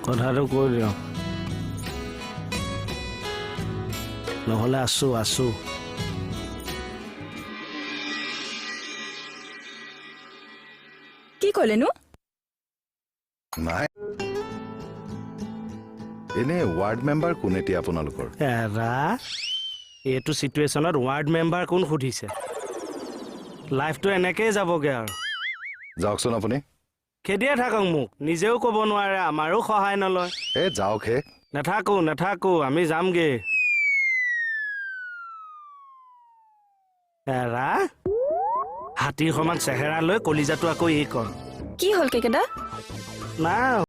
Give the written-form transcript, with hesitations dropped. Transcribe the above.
কথাটো কৈ দিওঁ নহ'লে আছো কি ক'লেনো নাই এনে ৱাৰ্ড মেম্বাৰ কোন এতিয়া আপোনালোকৰ এৰা এইটো চিটুৱেশ্যনত ৱাৰ্ড মেম্বাৰ কোন সুধিছে লাইফটো এনেকেই যাবগৈ আৰু যাওকচোন আপুনি খেদিয়ে থাকক মোক নিজেও ক'ব নোৱাৰে আমাৰো সহায় নলয় যাওক হে নাথাকো আমি যামগে এৰা হাতীৰ সমান চেহেৰা লৈ কলিজাটো আকৌ এই কৰ কি হ'ল কেকেদা না